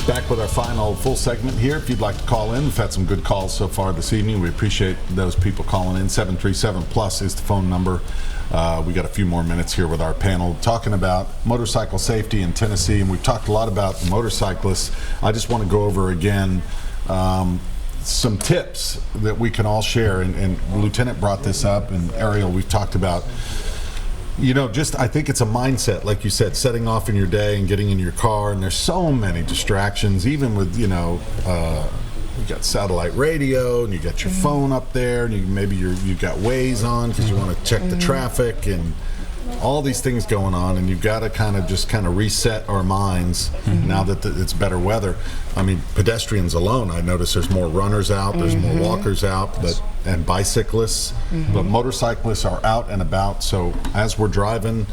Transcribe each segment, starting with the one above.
Back with our final full segment here. If you'd like to call in, we've had some good calls so far this evening. We appreciate those people calling in. 737+ is the phone number. We got a few more minutes here with our panel talking about motorcycle safety in Tennessee, and we've talked a lot about motorcyclists. I just want to go over again some tips that we can all share, and Lieutenant brought this up, and Ariel, we've talked about. I think it's a mindset, like you said, setting off in your day and getting in your car, and there's so many distractions, even with, you got satellite radio, and you got your phone up there, and maybe you got Waze on because you want to check the traffic, and all these things going on, and you've got to kind of reset our minds now that it's better weather. I mean, pedestrians alone, I notice there's more runners out, there's more walkers out, and bicyclists, but motorcyclists are out and about. So as we're driving,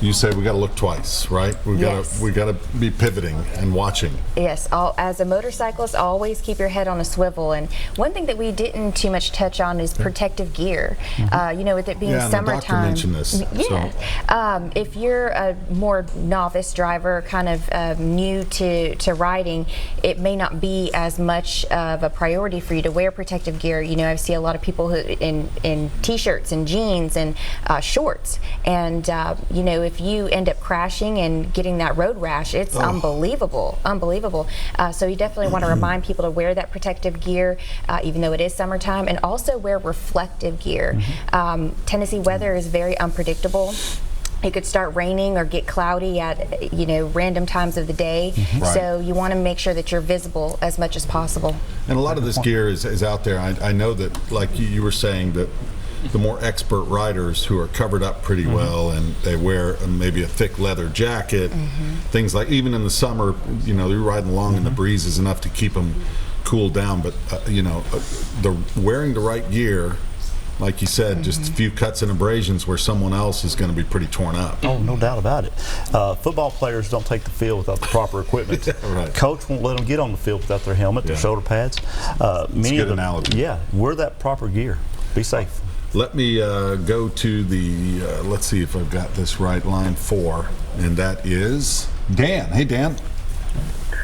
you say we got to look twice, right? We got to be pivoting and watching. Yes, as a motorcyclist, always keep your head on a swivel. And one thing that we didn't too much touch on is protective gear. With it being summertime. The doctor mentioned this. So. If you're a more novice driver, kind of new to riding, it may not be as much of a priority for you to wear protective gear. I see a lot of people who in t-shirts and jeans and shorts, and if you end up crashing and getting that road rash, it's unbelievable. So you definitely want to remind people to wear that protective gear, even though it is summertime, and also wear reflective gear. Tennessee weather is very unpredictable. It could start raining or get cloudy at random times of the day. So you want to make sure that you're visible as much as possible. And a lot of this gear is out there. I know that, like you were saying, that the more expert riders who are covered up pretty well, and they wear maybe a thick leather jacket, things like, even in the summer, you're riding along and the breeze is enough to keep them cooled down. But wearing the right gear, like you said, just a few cuts and abrasions where someone else is going to be pretty torn up. Oh, no doubt about it. Football players don't take the field without the proper equipment. Coach won't let them get on the field without their helmet, their shoulder pads. Many of them, analogy. Yeah, wear that proper gear. Be safe. Let me go to the, let's see if I've got this right, line 4, and that is Dan. Hey, Dan.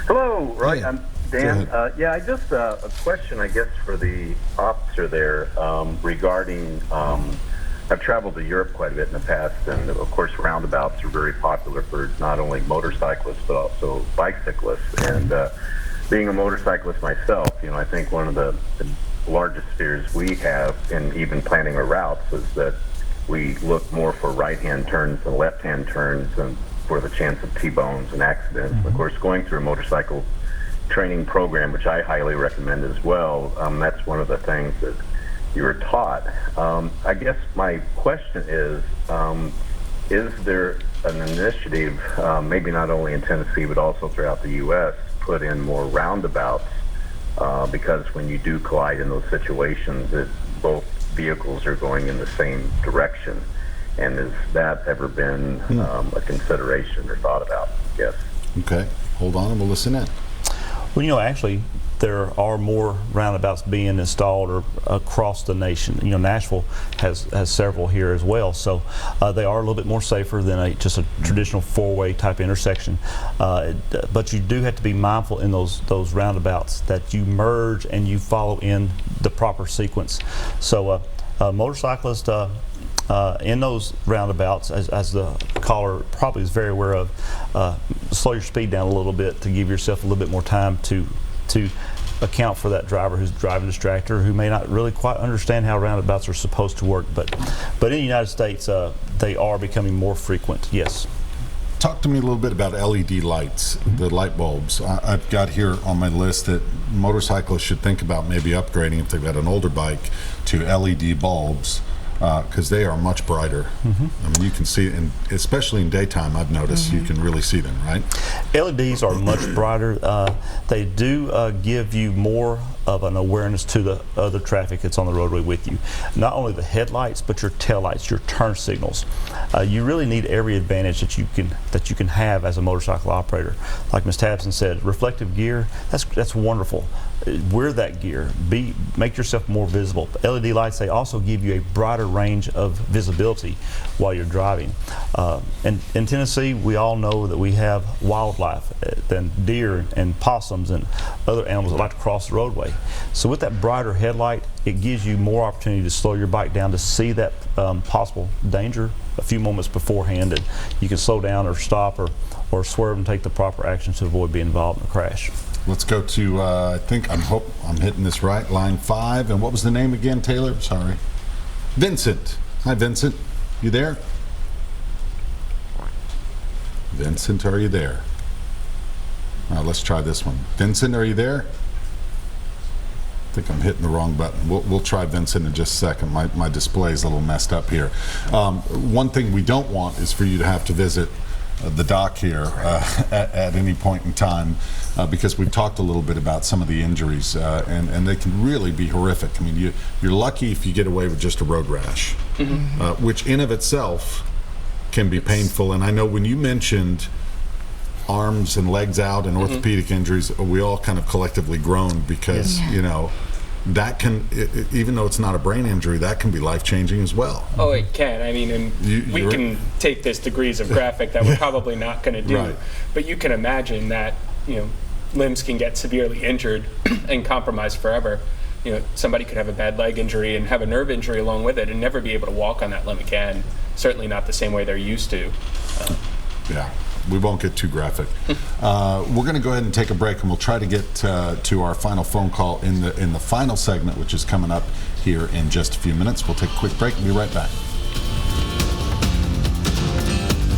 Hello, right. Hey. I'm Dan. I just a question, I guess, for the officer there regarding, I've traveled to Europe quite a bit in the past, and of course roundabouts are very popular for not only motorcyclists but also bicyclists. And being a motorcyclist myself, I think one of the largest fears we have in even planning our routes is that we look more for right-hand turns than left-hand turns, and for the chance of T-bones and accidents. Of course, going through a motorcycle training program, which I highly recommend as well, that's one of the things that you were taught. I guess my question is there an initiative, maybe not only in Tennessee but also throughout the U.S., put in more roundabouts? Because when you do collide in those situations, both vehicles are going in the same direction. And has that ever been a consideration or thought about? Yes. Okay, hold on and we'll listen in. Well, actually, there are more roundabouts being installed across the nation. Nashville has several here as well, so they are a little bit more safer than just a traditional four-way type intersection. But you do have to be mindful in those roundabouts that you merge and you follow in the proper sequence. So motorcyclists in those roundabouts, as the caller probably is very aware of, slow your speed down a little bit to give yourself a little bit more time to account for that driver who's driving distractor, who may not really quite understand how roundabouts are supposed to work. But in the United States, they are becoming more frequent. Yes. Talk to me a little bit about LED lights, the light bulbs. I've got here on my list that motorcyclists should think about maybe upgrading, if they've got an older bike, to LED bulbs, because they are much brighter. I mean, you can see, and especially in daytime, I've noticed you can really see them, right? LEDs are much brighter. They do give you more of an awareness to the other traffic that's on the roadway with you. Not only the headlights, but your taillights, your turn signals. You really need every advantage that you can have as a motorcycle operator. Like Ms. Tabson said, reflective gear, that's wonderful. Wear that gear. Make yourself more visible. LED lights, they also give you a broader range of visibility while you're driving. In Tennessee, we all know that we have wildlife, and deer and possums and other animals that like to cross the roadway. So with that brighter headlight, it gives you more opportunity to slow your bike down to see that possible danger a few moments beforehand, and you can slow down or stop or swerve and take the proper action to avoid being involved in a crash. Let's go to, I hope I'm hitting this right, line 5. And what was the name again, Taylor? Sorry. Vincent. Hi, Vincent. You there? Vincent, are you there? Let's try this one. Vincent, are you there? I think I'm hitting the wrong button. We'll try Vincent in just a second. My display is a little messed up here. One thing we don't want is for you to have to visit the dock here at any point in time, because we've talked a little bit about some of the injuries, and they can really be horrific. I mean, you're lucky if you get away with just a road rash, which in of itself can be painful. And I know when you mentioned arms and legs out and orthopedic injuries, we all kind of collectively groaned, because you know, that can, even though it's not a brain injury, that can be life-changing as well. Oh, it can. I mean, and we can take this degrees of graphic that we're probably not going to do. Right. But you can imagine that, you know, limbs can get severely injured and compromised forever. You know, somebody could have a bad leg injury and have a nerve injury along with it and never be able to walk on that limb again. Certainly not the same way they're used to. Yeah. We won't get too graphic. We're going to go ahead and take a break, and we'll try to get to our final phone call in the final segment, which is coming up here in just a few minutes. We'll take a quick break and be right back.